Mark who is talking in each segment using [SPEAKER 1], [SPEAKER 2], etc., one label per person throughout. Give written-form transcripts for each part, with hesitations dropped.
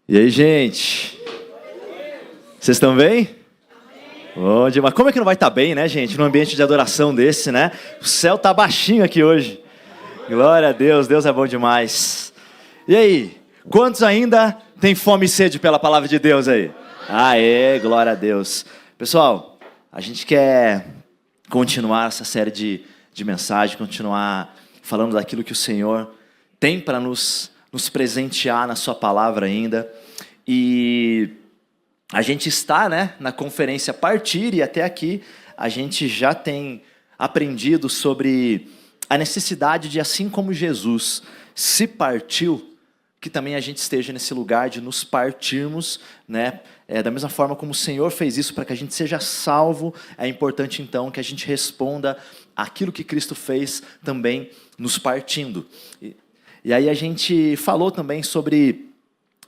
[SPEAKER 1] E aí, gente? Vocês estão bem? Bom demais. Como é que não vai estar bem, né, gente? Num ambiente de adoração desse, né? O céu tá baixinho aqui hoje. Glória a Deus, Deus é bom demais. E aí, quantos ainda têm fome e sede pela palavra de Deus aí? Aê, glória a Deus. Pessoal, a gente quer continuar essa série de mensagens, continuar falando daquilo que o Senhor tem para nos presentear na sua palavra ainda. E a gente está, né, na conferência Partir, e até aqui a gente já tem aprendido sobre a necessidade de, assim como Jesus se partiu, que também a gente esteja nesse lugar de nos partirmos, né? Da mesma forma como o Senhor fez isso para que a gente seja salvo, é importante então que a gente responda aquilo que Cristo fez também nos partindo. E aí a gente falou também sobre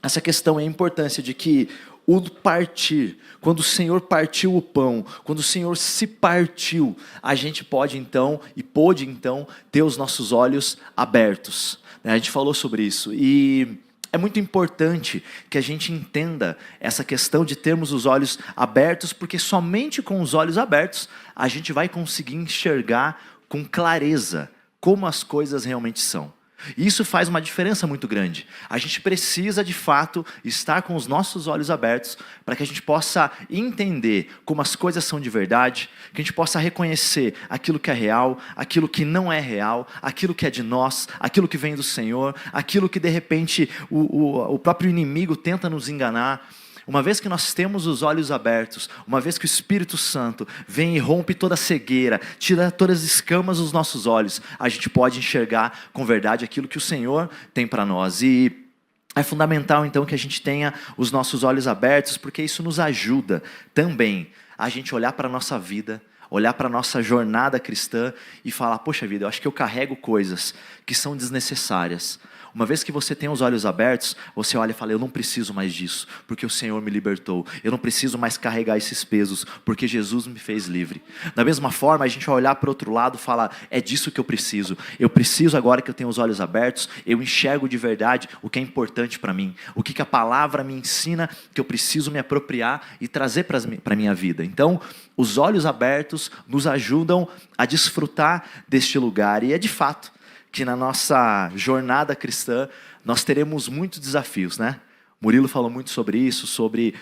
[SPEAKER 1] essa questão e a importância de que o partir, quando o Senhor partiu o pão, quando o Senhor se partiu, a gente pode então, e pôde então, ter os nossos olhos abertos. A gente falou sobre isso e é muito importante que a gente entenda essa questão de termos os olhos abertos, porque somente com os olhos abertos a gente vai conseguir enxergar com clareza como as coisas realmente são. E isso faz uma diferença muito grande. A gente precisa, de fato, estar com os nossos olhos abertos para que a gente possa entender como as coisas são de verdade, que a gente possa reconhecer aquilo que é real, aquilo que não é real, aquilo que é de nós, aquilo que vem do Senhor, aquilo que, de repente, o próprio inimigo tenta nos enganar. Uma vez que nós temos os olhos abertos, uma vez que o Espírito Santo vem e rompe toda a cegueira, tira todas as escamas dos nossos olhos, a gente pode enxergar com verdade aquilo que o Senhor tem para nós. E é fundamental então que a gente tenha os nossos olhos abertos, porque isso nos ajuda também a gente olhar para a nossa vida, olhar para a nossa jornada cristã e falar, poxa vida, eu acho que eu carrego coisas que são desnecessárias. Uma vez que você tem os olhos abertos, você olha e fala, eu não preciso mais disso, porque o Senhor me libertou. Eu não preciso mais carregar esses pesos, porque Jesus me fez livre. Da mesma forma, a gente vai olhar para o outro lado e falar, é disso que eu preciso. Eu preciso agora que eu tenho os olhos abertos, eu enxergo de verdade o que é importante para mim. O que a palavra me ensina que eu preciso me apropriar e trazer para a minha vida. Então, os olhos abertos nos ajudam a desfrutar deste lugar. E é de fato que na nossa jornada cristã nós teremos muitos desafios, né? Murilo falou muito sobre isso, sobre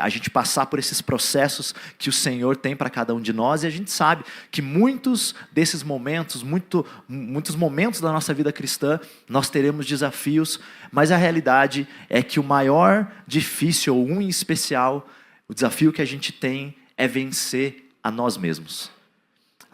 [SPEAKER 1] a gente passar por esses processos que o Senhor tem para cada um de nós, e a gente sabe que muitos desses momentos, muitos momentos da nossa vida cristã, nós teremos desafios, mas a realidade é que o maior difícil, ou um em especial, o desafio que a gente tem é vencer a nós mesmos.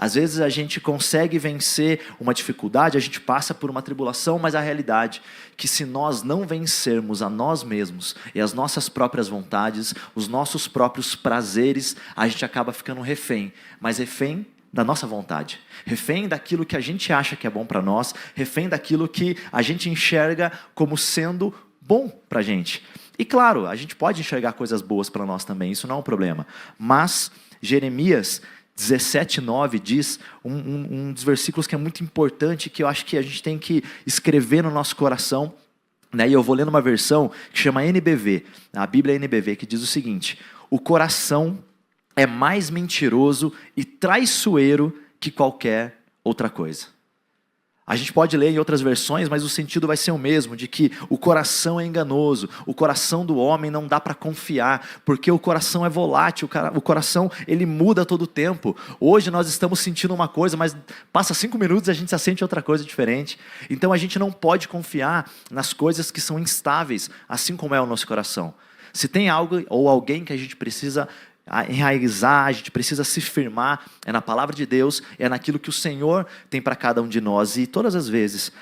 [SPEAKER 1] Às vezes a gente consegue vencer uma dificuldade, a gente passa por uma tribulação, mas a realidade é que se nós não vencermos a nós mesmos e as nossas próprias vontades, os nossos próprios prazeres, a gente acaba ficando refém, mas refém da nossa vontade, refém daquilo que a gente acha que é bom para nós, refém daquilo que a gente enxerga como sendo bom para a gente. E claro, a gente pode enxergar coisas boas para nós também, isso não é um problema, mas Jeremias 17:9 diz um dos versículos que é muito importante, que eu acho que a gente tem que escrever no nosso coração, né? E eu vou lendo uma versão que chama NBV, a Bíblia NBV, que diz o seguinte: o coração é mais mentiroso e traiçoeiro que qualquer outra coisa. A gente pode ler em outras versões, mas o sentido vai ser o mesmo, de que o coração é enganoso, o coração do homem não dá para confiar, porque o coração é volátil, o coração ele muda todo o tempo. Hoje nós estamos sentindo uma coisa, mas passa 5 minutos e a gente já sente outra coisa diferente. Então a gente não pode confiar nas coisas que são instáveis, assim como é o nosso coração. Se tem algo ou alguém que a gente precisa enraizar, a gente precisa se firmar, é na palavra de Deus, é naquilo que o Senhor tem para cada um de nós. E todas as vezes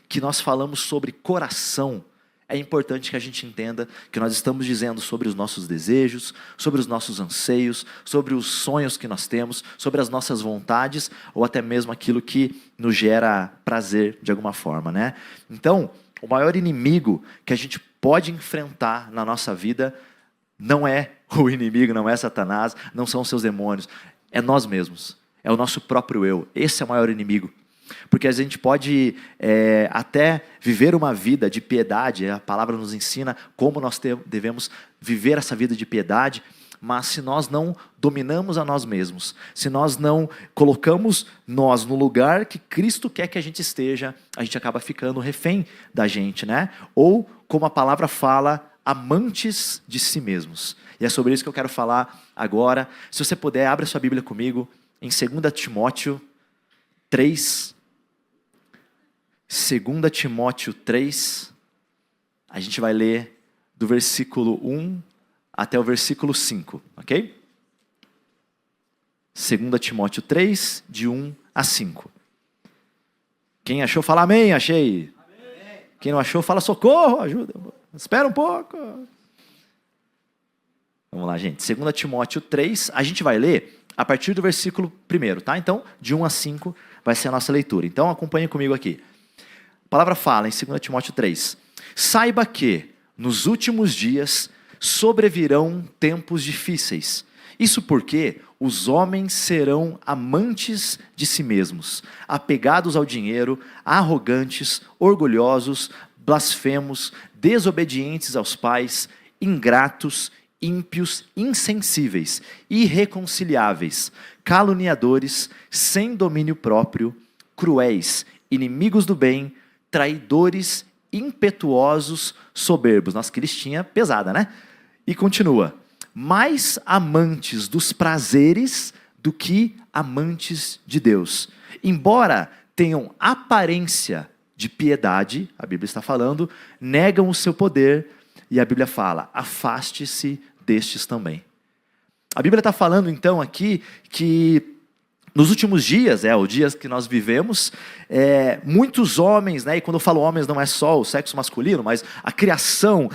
[SPEAKER 1] que nós falamos sobre coração, é importante que a gente entenda que nós estamos dizendo sobre os nossos desejos, sobre os nossos anseios, sobre os sonhos que nós temos, sobre as nossas vontades, ou até mesmo aquilo que nos gera prazer de alguma forma, né? Então, o maior inimigo que a gente pode enfrentar na nossa vida não é o inimigo, não é Satanás, não são os seus demônios, é nós mesmos, é o nosso próprio eu. Esse é o maior inimigo. Porque a gente pode até viver uma vida de piedade, a palavra nos ensina como nós devemos viver essa vida de piedade, mas se nós não dominamos a nós mesmos, se nós não colocamos nós no lugar que Cristo quer que a gente esteja, a gente acaba ficando refém da gente, né? Ou, como a palavra fala, amantes de si mesmos. E é sobre isso que eu quero falar agora. Se você puder, abra sua Bíblia comigo em 2 Timóteo 3. 2 Timóteo 3, a gente vai ler do versículo 1 até o versículo 5, ok? 2 Timóteo 3, de 1 a 5. Quem achou, fala amém, achei. Amém. Quem não achou, fala socorro, ajuda. Espera um pouco. Vamos lá, gente. 2 Timóteo 3, a gente vai ler a partir do versículo 1, tá? Então, de 1 a 5 vai ser a nossa leitura. Então, acompanhe comigo aqui. A palavra fala em 2 Timóteo 3. Saiba que, nos últimos dias, sobrevirão tempos difíceis. Isso porque os homens serão amantes de si mesmos, apegados ao dinheiro, arrogantes, orgulhosos, blasfemos, desobedientes aos pais, ingratos, ímpios, insensíveis, irreconciliáveis, caluniadores, sem domínio próprio, cruéis, inimigos do bem, traidores, impetuosos, soberbos. Nossa, que listinha pesada, né? E continua. Mais amantes dos prazeres do que amantes de Deus. Embora tenham aparência de piedade, a Bíblia está falando, negam o seu poder, e a Bíblia fala, afaste-se destes também. A Bíblia está falando então aqui que nos últimos dias, os dias que nós vivemos, muitos homens, né, e quando eu falo homens não é só o sexo masculino, mas a criação,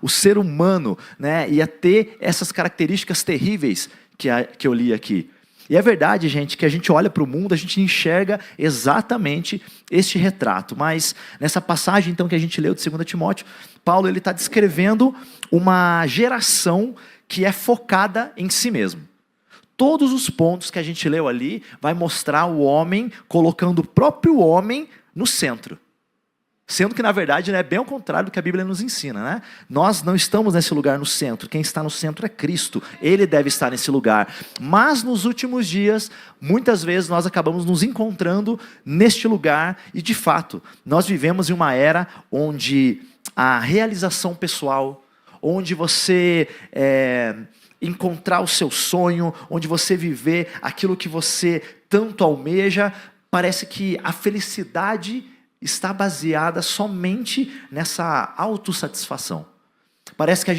[SPEAKER 1] o ser humano, né, ia ter essas características terríveis que eu li aqui. E é verdade, gente, que a gente olha para o mundo, a gente enxerga exatamente este retrato. Mas nessa passagem então que a gente leu de 2 Timóteo, Paulo está descrevendo uma geração que é focada em si mesmo. Todos os pontos que a gente leu ali vai mostrar o homem colocando o próprio homem no centro. Sendo que, na verdade, é bem ao contrário do que a Bíblia nos ensina, né? Nós não estamos nesse lugar no centro. Quem está no centro é Cristo. Ele deve estar nesse lugar. Mas, nos últimos dias, muitas vezes nós acabamos nos encontrando neste lugar. E, de fato, nós vivemos em uma era onde a realização pessoal, onde você encontrar o seu sonho, onde você viver aquilo que você tanto almeja, parece que a felicidade está baseada somente nessa autossatisfação. Parece que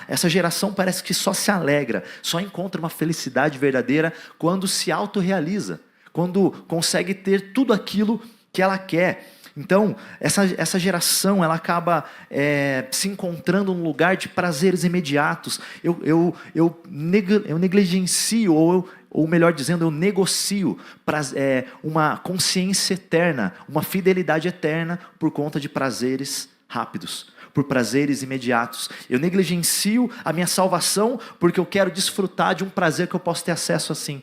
[SPEAKER 1] essa geração parece que só se alegra, só encontra uma felicidade verdadeira quando se autorrealiza, quando consegue ter tudo aquilo que ela quer. Então, essa geração, ela acaba se encontrando num lugar de prazeres imediatos. Eu negligencio, ou melhor dizendo, eu negocio uma consciência eterna, uma fidelidade eterna por conta de prazeres rápidos, por prazeres imediatos. Eu negligencio a minha salvação porque eu quero desfrutar de um prazer que eu posso ter acesso assim.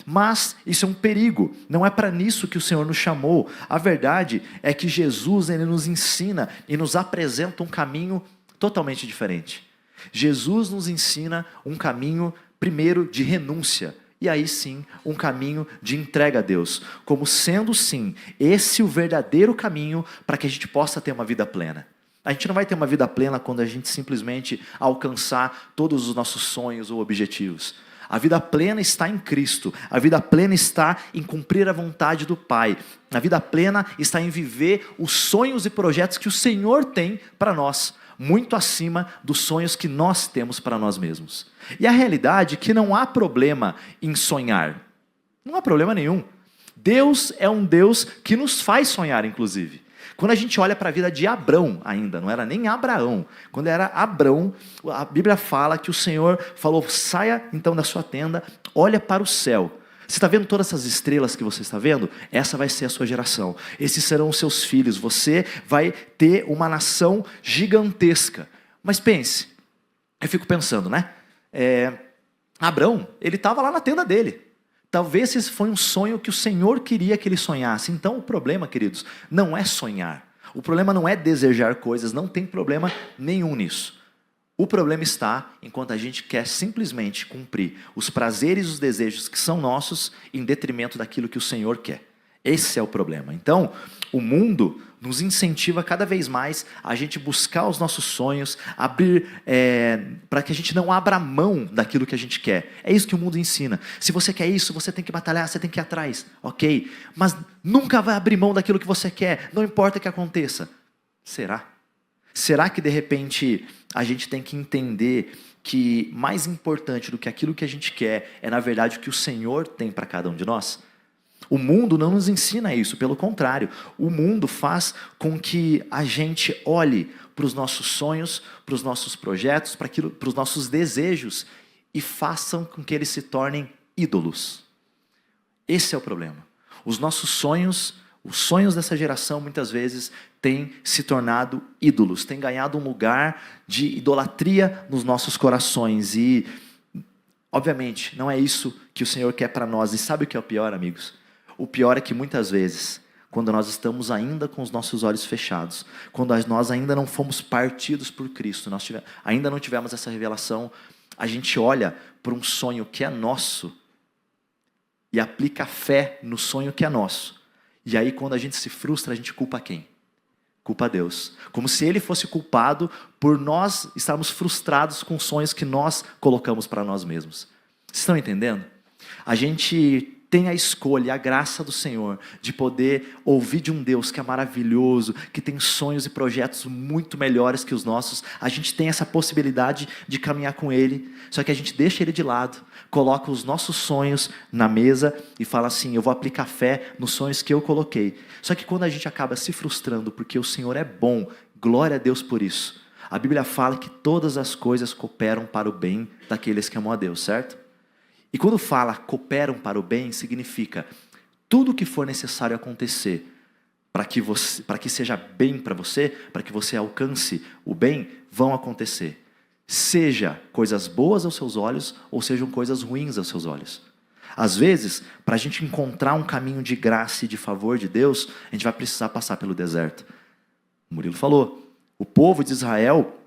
[SPEAKER 1] Mas isso é um perigo, não é para nisso que o Senhor nos chamou. A verdade é que Jesus, Ele nos ensina e nos apresenta um caminho totalmente diferente. Jesus nos ensina um caminho, primeiro, de renúncia, e aí sim, um caminho de entrega a Deus, como sendo sim, esse o verdadeiro caminho para que a gente possa ter uma vida plena. A gente não vai ter uma vida plena quando a gente simplesmente alcançar todos os nossos sonhos ou objetivos. A vida plena está em Cristo. A vida plena está em cumprir a vontade do Pai. A vida plena está em viver os sonhos e projetos que o Senhor tem para nós, muito acima dos sonhos que nós temos para nós mesmos. E a realidade é que não há problema em sonhar. Não há problema nenhum. Deus é um Deus que nos faz sonhar, inclusive. Quando a gente olha para a vida de Abrão ainda, não era nem Abraão. Quando era Abrão, a Bíblia fala que o Senhor falou, saia então da sua tenda, olha para o céu. Você está vendo todas essas estrelas que você está vendo? Essa vai ser a sua geração. Esses serão os seus filhos. Você vai ter uma nação gigantesca. Mas pense, eu fico pensando, né? Abrão, ele estava lá na tenda dele. talvez esse foi um sonho que o Senhor queria que ele sonhasse. Então o problema, queridos, não é sonhar. O problema não é desejar coisas, não tem problema nenhum nisso. O problema está enquanto a gente quer simplesmente cumprir os prazeres e os desejos que são nossos em detrimento daquilo que o Senhor quer. Esse é o problema. Então, o mundo nos incentiva cada vez mais a gente buscar os nossos sonhos, abrir para que a gente não abra mão daquilo que a gente quer. É isso que o mundo ensina. Se você quer isso, você tem que batalhar, você tem que ir atrás. Ok? Mas nunca vai abrir mão daquilo que você quer, não importa o que aconteça. Será? Será que de repente a gente tem que entender que mais importante do que aquilo que a gente quer é na verdade o que o Senhor tem para cada um de nós? O mundo não nos ensina isso, pelo contrário. O mundo faz com que a gente olhe para os nossos sonhos, para os nossos projetos, para os nossos desejos e façam com que eles se tornem ídolos. Esse é o problema. Os nossos sonhos, os sonhos dessa geração muitas vezes têm se tornado ídolos, têm ganhado um lugar de idolatria nos nossos corações e, obviamente, não é isso que o Senhor quer para nós. E sabe o que é o pior, amigos? O pior é que muitas vezes, quando nós estamos ainda com os nossos olhos fechados, quando nós ainda não fomos partidos por Cristo, ainda não tivemos essa revelação, a gente olha para um sonho que é nosso e aplica fé no sonho que é nosso. E aí quando a gente se frustra, a gente culpa quem? Culpa a Deus. Como se Ele fosse culpado por nós estarmos frustrados com sonhos que nós colocamos para nós mesmos. Vocês estão entendendo? A gente tem a escolha, a graça do Senhor, de poder ouvir de um Deus que é maravilhoso, que tem sonhos e projetos muito melhores que os nossos. A gente tem essa possibilidade de caminhar com Ele, só que a gente deixa Ele de lado, coloca os nossos sonhos na mesa e fala assim, eu vou aplicar fé nos sonhos que eu coloquei. Só que quando a gente acaba se frustrando, porque o Senhor é bom, glória a Deus por isso. A Bíblia fala que todas as coisas cooperam para o bem daqueles que amam a Deus, certo? E quando fala cooperam para o bem, significa tudo o que for necessário acontecer para que seja bem para você, para que você alcance o bem, vão acontecer. Seja coisas boas aos seus olhos ou sejam coisas ruins aos seus olhos. Às vezes, para a gente encontrar um caminho de graça e de favor de Deus, a gente vai precisar passar pelo deserto. O Murilo falou, o povo de Israel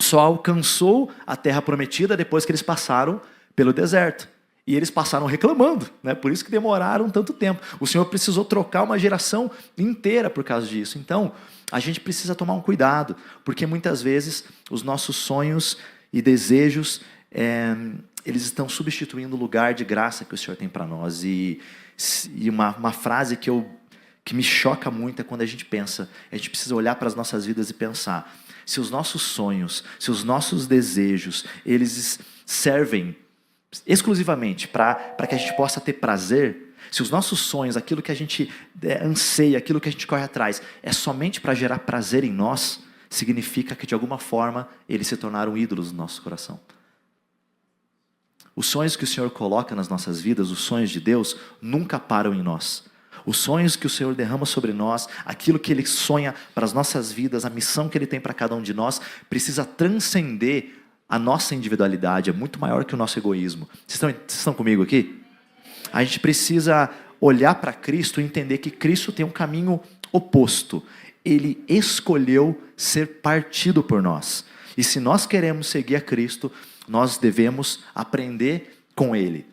[SPEAKER 1] só alcançou a terra prometida depois que eles passaram pelo deserto. E eles passaram reclamando, né? Por isso que demoraram tanto tempo. O Senhor precisou trocar uma geração inteira por causa disso. Então, a gente precisa tomar um cuidado, porque muitas vezes os nossos sonhos e desejos, eles estão substituindo o lugar de graça que o Senhor tem para nós. E uma frase que me choca muito é quando a gente pensa, a gente precisa olhar para as nossas vidas e pensar, se os nossos sonhos, se os nossos desejos, eles servem exclusivamente para que a gente possa ter prazer, se os nossos sonhos, aquilo que a gente anseia, aquilo que a gente corre atrás, é somente para gerar prazer em nós, significa que de alguma forma eles se tornaram ídolos no nosso coração. Os sonhos que o Senhor coloca nas nossas vidas, os sonhos de Deus, nunca param em nós. Os sonhos que o Senhor derrama sobre nós, aquilo que Ele sonha para as nossas vidas, a missão que Ele tem para cada um de nós, precisa transcender a nossa individualidade, é muito maior que o nosso egoísmo. Vocês estão comigo aqui? A gente precisa olhar para Cristo e entender que Cristo tem um caminho oposto. Ele escolheu ser partido por nós. E se nós queremos seguir a Cristo, nós devemos aprender com Ele.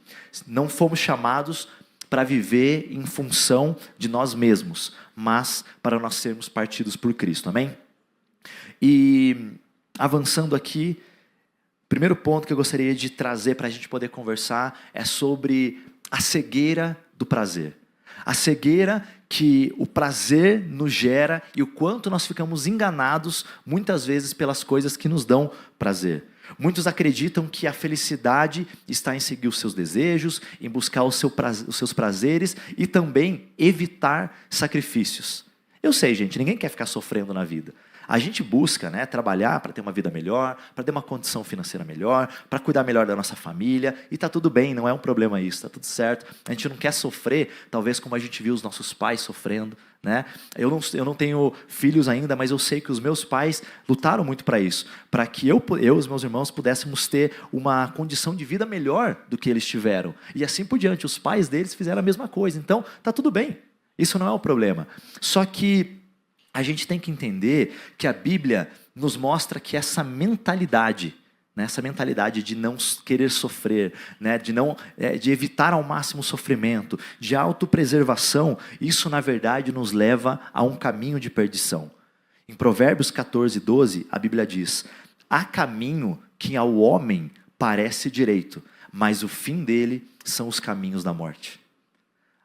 [SPEAKER 1] Não fomos chamados para viver em função de nós mesmos, mas para nós sermos partidos por Cristo, amém? E avançando aqui, primeiro ponto que eu gostaria de trazer para a gente poder conversar é sobre a cegueira do prazer. A cegueira que o prazer nos gera e o quanto nós ficamos enganados muitas vezes pelas coisas que nos dão prazer. Muitos acreditam que a felicidade está em seguir os seus desejos, em buscar os seus prazeres e também evitar sacrifícios. Eu sei, gente, ninguém quer ficar sofrendo na vida. A gente busca, né, trabalhar para ter uma vida melhor, para ter uma condição financeira melhor, para cuidar melhor da nossa família, e está tudo bem, não é um problema isso, está tudo certo. A gente não quer sofrer, talvez como a gente viu os nossos pais sofrendo, né? Eu não tenho filhos ainda, mas eu sei que os meus pais lutaram muito para isso, para que eu e os meus irmãos pudéssemos ter uma condição de vida melhor do que eles tiveram. E assim por diante, os pais deles fizeram a mesma coisa. Então, está tudo bem, isso não é o problema. Só que a gente tem que entender que a Bíblia nos mostra que essa mentalidade, né, essa mentalidade de não querer sofrer, né, de evitar ao máximo o sofrimento, de autopreservação, isso na verdade nos leva a um caminho de perdição. Em Provérbios 14, 12, a Bíblia diz: há caminho que ao homem parece direito, mas o fim dele são os caminhos da morte.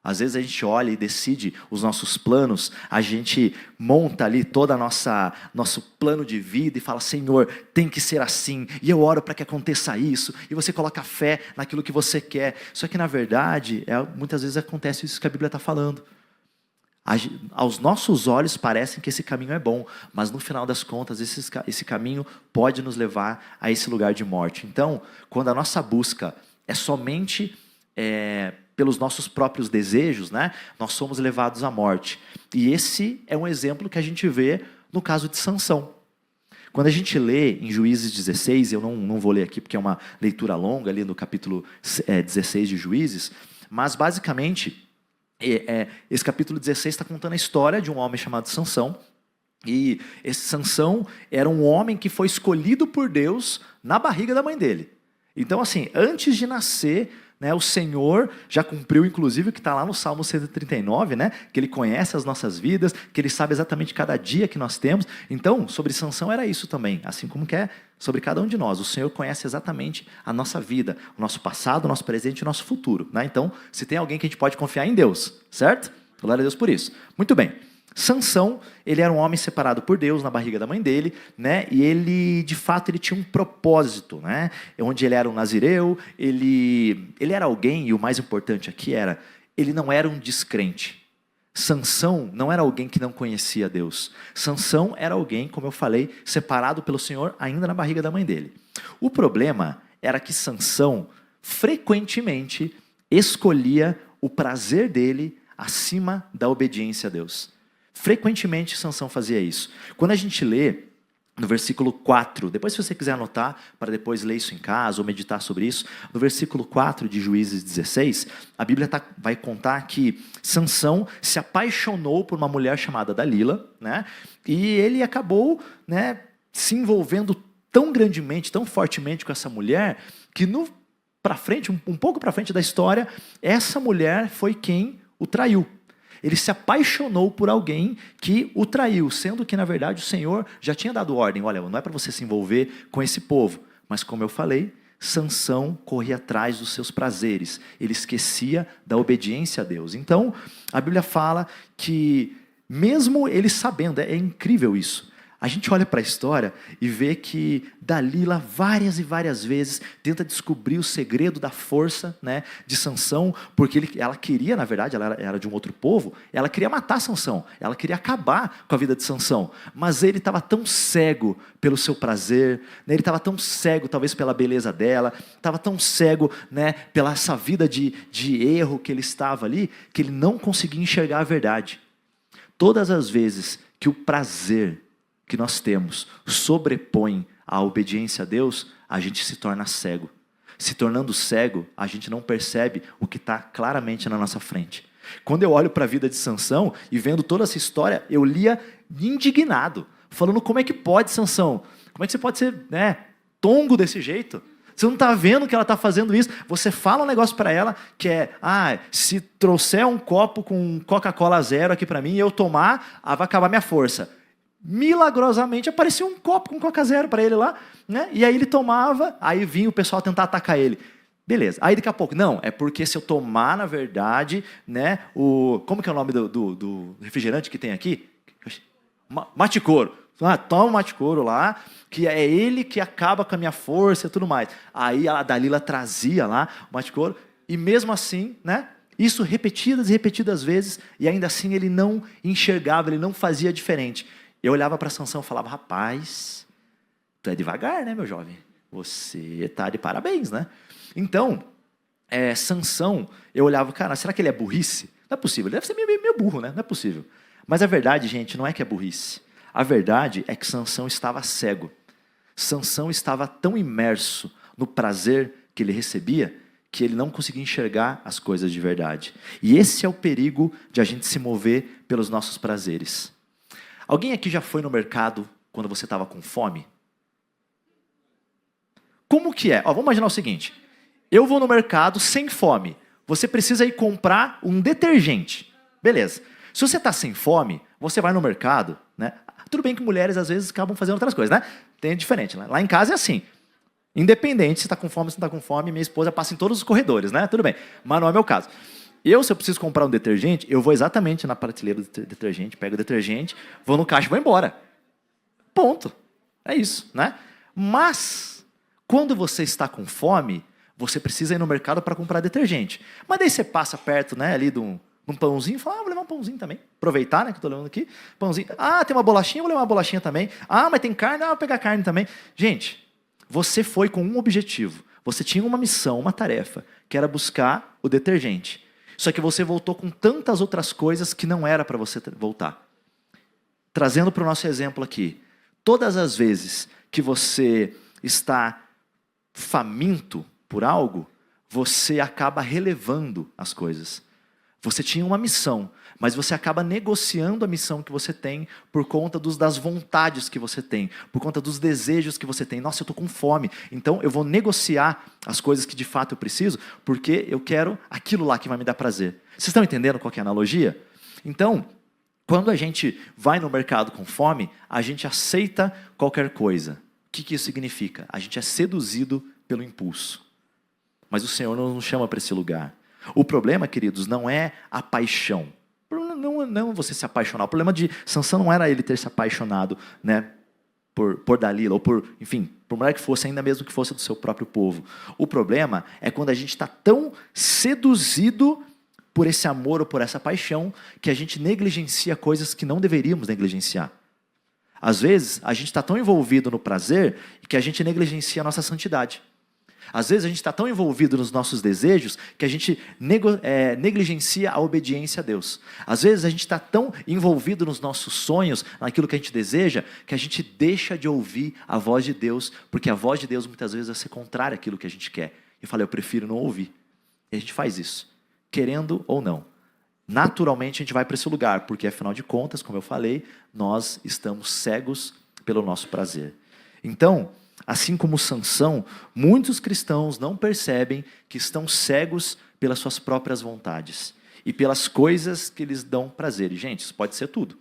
[SPEAKER 1] Às vezes a gente olha e decide os nossos planos, a gente monta ali todo nosso plano de vida e fala: Senhor, tem que ser assim, e eu oro para que aconteça isso, e você coloca fé naquilo que você quer. Só que na verdade, muitas vezes acontece isso que a Bíblia está falando. Aos nossos olhos parece que esse caminho é bom, mas no final das contas esse caminho pode nos levar a esse lugar de morte. Então, quando a nossa busca é somente pelos nossos próprios desejos, né, nós somos levados à morte. E esse é um exemplo que a gente vê no caso de Sansão. Quando a gente lê em Juízes 16, eu não vou ler aqui porque é uma leitura longa ali no capítulo 16 de Juízes, mas basicamente esse capítulo 16 está contando a história de um homem chamado Sansão. E esse Sansão era um homem que foi escolhido por Deus na barriga da mãe dele. Então assim, antes de nascer, né, o Senhor já cumpriu, inclusive, o que está lá no Salmo 139, né, que Ele conhece as nossas vidas, que Ele sabe exatamente cada dia que nós temos. Então, sobre Sansão era isso também, assim como que é sobre cada um de nós. O Senhor conhece exatamente a nossa vida, o nosso passado, o nosso presente e o nosso futuro, né? Então, se tem alguém que a gente pode confiar em Deus, certo? Glória a Deus por isso. Muito bem. Sansão, ele era um homem separado por Deus na barriga da mãe dele, né? E ele, de fato, ele tinha um propósito, né? Onde ele era um nazireu, ele era alguém, e o mais importante aqui ele não era um descrente. Sansão não era alguém que não conhecia Deus. Sansão era alguém, como eu falei, separado pelo Senhor ainda na barriga da mãe dele. O problema era que Sansão frequentemente escolhia o prazer dele acima da obediência a Deus. Frequentemente Sansão fazia isso. Quando a gente lê no versículo 4, depois se você quiser anotar, para depois ler isso em casa ou meditar sobre isso, no versículo 4 de Juízes 16, a Bíblia vai contar que Sansão se apaixonou por uma mulher chamada Dalila, né? E ele acabou, né, se envolvendo tão grandemente, tão fortemente com essa mulher, que um pouco para frente da história, essa mulher foi quem o traiu. Ele se apaixonou por alguém que o traiu, sendo que, na verdade, o Senhor já tinha dado ordem: olha, não é para você se envolver com esse povo. Mas, como eu falei, Sansão corria atrás dos seus prazeres, ele esquecia da obediência a Deus. Então, a Bíblia fala que, mesmo ele sabendo, é incrível isso, a gente olha para a história e vê que Dalila várias e várias vezes tenta descobrir o segredo da força, né, de Sansão, porque ela queria, na verdade, ela era de um outro povo, ela queria matar Sansão, ela queria acabar com a vida de Sansão, mas ele estava tão cego pelo seu prazer, né, ele estava tão cego talvez pela beleza dela, estava tão cego, né, pela essa vida de erro que ele estava ali, que ele não conseguia enxergar a verdade. Todas as vezes que o prazer que nós temos sobrepõe a obediência a Deus, a gente se torna cego. Se tornando cego, a gente não percebe o que está claramente na nossa frente. Quando eu olho para a vida de Sansão e vendo toda essa história, eu lia indignado, falando: como é que pode, Sansão? Como é que você pode ser, né, tongo desse jeito? Você não está vendo que ela está fazendo isso? Você fala um negócio para ela que é: se trouxer um copo com Coca-Cola zero aqui para mim e eu tomar, vai acabar minha força. Milagrosamente aparecia um copo com Coca Zero para ele lá, né? E aí ele tomava, aí vinha o pessoal tentar atacar ele. Beleza, aí daqui a pouco, não, é porque se eu tomar, na verdade, né, como que é o nome do refrigerante que tem aqui? Mate-Coro. Toma o Mate-Coro lá, que é ele que acaba com a minha força e tudo mais. Aí a Dalila trazia lá o Mate-Coro, e mesmo assim, né, isso repetidas e repetidas vezes, e ainda assim ele não enxergava, ele não fazia diferente. Eu olhava para Sansão e falava, rapaz, tu é devagar, né, meu jovem? Você tá de parabéns, né? Então, Sansão, eu olhava, cara, será que ele é burrice? Não é possível, ele deve ser meio burro, né? Não é possível. Mas a verdade, gente, não é que é burrice. A verdade é que Sansão estava cego. Sansão estava tão imerso no prazer que ele recebia, que ele não conseguia enxergar as coisas de verdade. E esse é o perigo de a gente se mover pelos nossos prazeres. Alguém aqui já foi no mercado quando você estava com fome? Como que é? Vamos imaginar o seguinte. Eu vou no mercado sem fome. Você precisa ir comprar um detergente. Beleza. Se você está sem fome, você vai no mercado, né? Tudo bem que mulheres às vezes acabam fazendo outras coisas, né? Tem diferente. Lá em casa é assim. Independente se está com fome ou se não está com fome, minha esposa passa em todos os corredores, né? Tudo bem. Mas não é meu caso. Se eu preciso comprar um detergente, eu vou exatamente na prateleira do detergente, pego o detergente, vou no caixa e vou embora. Ponto. É isso, né? Mas, quando você está com fome, você precisa ir no mercado para comprar detergente. Mas daí você passa perto, né, ali de um pãozinho e fala, vou levar um pãozinho também. Aproveitar, né, que eu estou levando aqui. Pãozinho. Tem uma bolachinha, vou levar uma bolachinha também. Mas tem carne, vou pegar carne também. Gente, você foi com um objetivo. Você tinha uma missão, uma tarefa, que era buscar o detergente. Só que você voltou com tantas outras coisas que não era para você voltar. Trazendo para o nosso exemplo aqui. Todas as vezes que você está faminto por algo, você acaba relevando as coisas. Você tinha uma missão, mas você acaba negociando a missão que você tem por conta das vontades que você tem, por conta dos desejos que você tem. Nossa, eu estou com fome, então eu vou negociar as coisas que de fato eu preciso, porque eu quero aquilo lá que vai me dar prazer. Vocês estão entendendo qual que é a analogia? Então, quando a gente vai no mercado com fome, a gente aceita qualquer coisa. O que isso significa? A gente é seduzido pelo impulso. Mas o Senhor não nos chama para esse lugar. O problema, queridos, não é a paixão. Não você se apaixonar. O problema de Sansão não era ele ter se apaixonado, né, por Dalila, ou enfim, por mulher que fosse, ainda mesmo que fosse do seu próprio povo. O problema é quando a gente está tão seduzido por esse amor ou por essa paixão, que a gente negligencia coisas que não deveríamos negligenciar. Às vezes, a gente está tão envolvido no prazer que a gente negligencia a nossa santidade. Às vezes a gente está tão envolvido nos nossos desejos que a gente negligencia a obediência a Deus. Às vezes a gente está tão envolvido nos nossos sonhos, naquilo que a gente deseja, que a gente deixa de ouvir a voz de Deus, porque a voz de Deus muitas vezes vai ser contrária àquilo que a gente quer. Eu falei, eu prefiro não ouvir. E a gente faz isso, querendo ou não. Naturalmente a gente vai para esse lugar, porque afinal de contas, como eu falei, nós estamos cegos pelo nosso prazer. Então, assim como Sansão, muitos cristãos não percebem que estão cegos pelas suas próprias vontades e pelas coisas que lhes dão prazer. E, gente, isso pode ser tudo.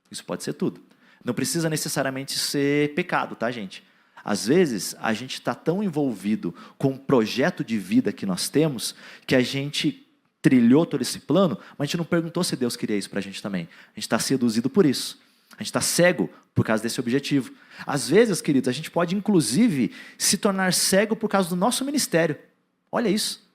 [SPEAKER 1] Isso pode ser tudo. Não precisa necessariamente ser pecado, tá, gente? Às vezes, a gente está tão envolvido com o projeto de vida que nós temos, que a gente trilhou todo esse plano, mas a gente não perguntou se Deus queria isso para a gente também. A gente está seduzido por isso. A gente está cego por causa desse objetivo. Às vezes, queridos, a gente pode, inclusive, se tornar cego por causa do nosso ministério. Olha isso.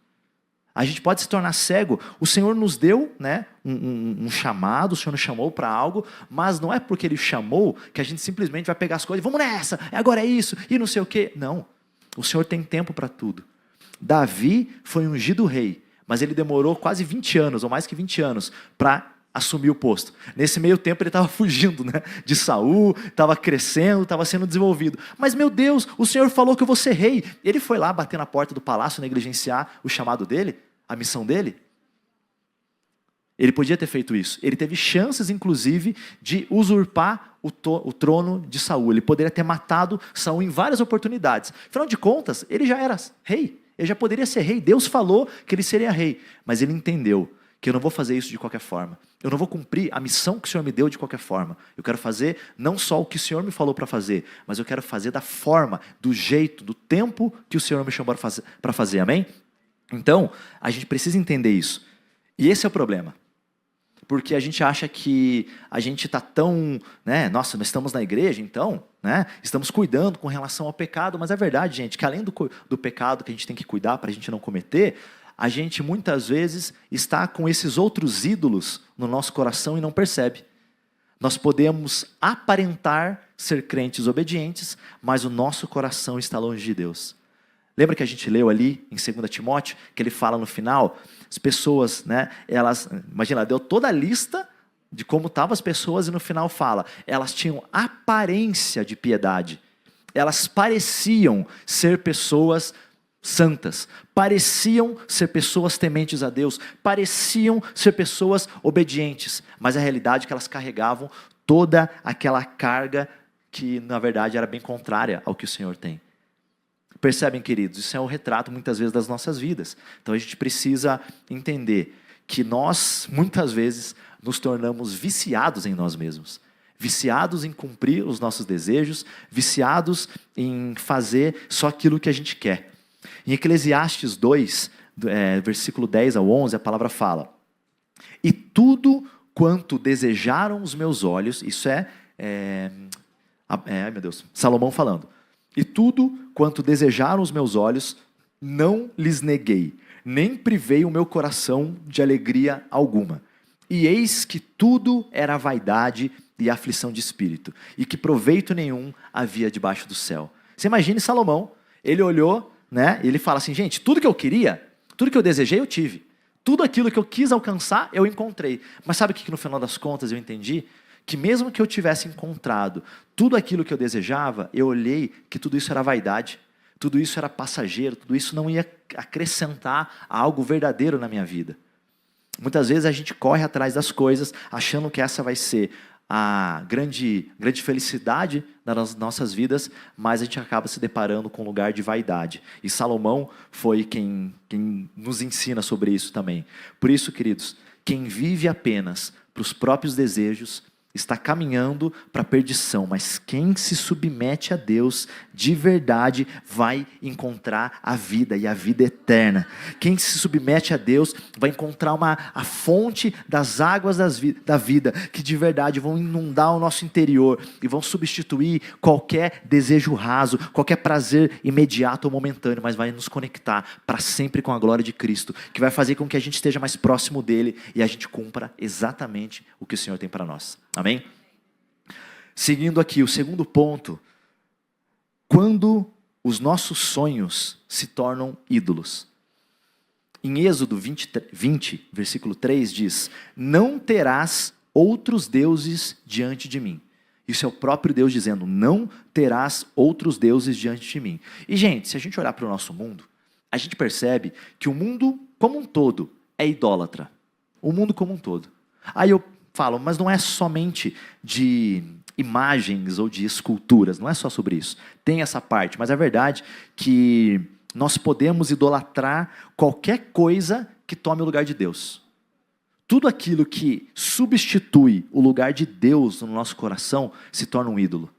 [SPEAKER 1] A gente pode se tornar cego. O Senhor nos deu, né, um chamado, o Senhor nos chamou para algo, mas não é porque Ele chamou que a gente simplesmente vai pegar as coisas, vamos nessa, agora é isso, e não sei o quê. Não. O Senhor tem tempo para tudo. Davi foi ungido rei, mas ele demorou quase 20 anos, ou mais que 20 anos, para assumir o posto. Nesse meio tempo ele estava fugindo, né, de Saul, estava crescendo, estava sendo desenvolvido. Mas, meu Deus, o Senhor falou que eu vou ser rei. Ele foi lá bater na porta do palácio, negligenciar o chamado dele, a missão dele? Ele podia ter feito isso. Ele teve chances, inclusive, de usurpar o trono de Saul. Ele poderia ter matado Saul em várias oportunidades. Afinal de contas, ele já era rei. Ele já poderia ser rei. Deus falou que ele seria rei. Mas ele entendeu que eu não vou fazer isso de qualquer forma. Eu não vou cumprir a missão que o Senhor me deu de qualquer forma. Eu quero fazer não só o que o Senhor me falou para fazer, mas eu quero fazer da forma, do jeito, do tempo que o Senhor me chamou para fazer. Amém? Então, a gente precisa entender isso. E esse é o problema. Porque a gente acha que a gente está tão, né, nossa, nós estamos na igreja, então, né, estamos cuidando com relação ao pecado, mas é verdade, gente, que além do pecado que a gente tem que cuidar para a gente não cometer, a gente muitas vezes está com esses outros ídolos no nosso coração e não percebe. Nós podemos aparentar ser crentes obedientes, mas o nosso coração está longe de Deus. Lembra que a gente leu ali em 2 Timóteo, que ele fala no final, as pessoas, né, elas, imagina, deu toda a lista de como estavam as pessoas e no final fala, elas tinham aparência de piedade, elas pareciam ser pessoas santas, pareciam ser pessoas tementes a Deus, pareciam ser pessoas obedientes, mas a realidade é que elas carregavam toda aquela carga que na verdade era bem contrária ao que o Senhor tem. Percebem, queridos? Isso é um retrato muitas vezes das nossas vidas. Então a gente precisa entender que nós muitas vezes nos tornamos viciados em nós mesmos, viciados em cumprir os nossos desejos, viciados em fazer só aquilo que a gente quer. Em Eclesiastes 2, versículo 10 ao 11, a palavra fala: e tudo quanto desejaram os meus olhos, isso meu Deus, Salomão falando, e tudo quanto desejaram os meus olhos, não lhes neguei, nem privei o meu coração de alegria alguma. E eis que tudo era vaidade e aflição de espírito, e que proveito nenhum havia debaixo do céu. Você imagine Salomão, ele olhou, né, e ele fala assim, gente, tudo que eu queria, tudo que eu desejei eu tive. Tudo aquilo que eu quis alcançar, eu encontrei. Mas sabe o que no final das contas eu entendi? Que mesmo que eu tivesse encontrado tudo aquilo que eu desejava, eu olhei que tudo isso era vaidade, tudo isso era passageiro, tudo isso não ia acrescentar algo verdadeiro na minha vida. Muitas vezes a gente corre atrás das coisas, achando que essa vai ser a grande felicidade das nossas vidas, mas a gente acaba se deparando com um lugar de vaidade. E Salomão foi quem nos ensina sobre isso também. Por isso, queridos, quem vive apenas para os próprios desejos está caminhando para a perdição, mas quem se submete a Deus de verdade vai encontrar a vida e a vida eterna. Quem se submete a Deus vai encontrar a fonte das águas da vida, que de verdade vão inundar o nosso interior e vão substituir qualquer desejo raso, qualquer prazer imediato ou momentâneo, mas vai nos conectar para sempre com a glória de Cristo, que vai fazer com que a gente esteja mais próximo dele e a gente cumpra exatamente o que o Senhor tem para nós. Amém? Seguindo aqui, o segundo ponto. Quando os nossos sonhos se tornam ídolos. Em Êxodo 20, versículo 3 diz: não terás outros deuses diante de mim. Isso é o próprio Deus dizendo, não terás outros deuses diante de mim. E gente, se a gente olhar para o nosso mundo, a gente percebe que o mundo como um todo é idólatra. O mundo como um todo. Aí eu falo, mas não é somente de imagens ou de esculturas, não é só sobre isso. Tem essa parte, mas é verdade que nós podemos idolatrar qualquer coisa que tome o lugar de Deus. Tudo aquilo que substitui o lugar de Deus no nosso coração se torna um ídolo.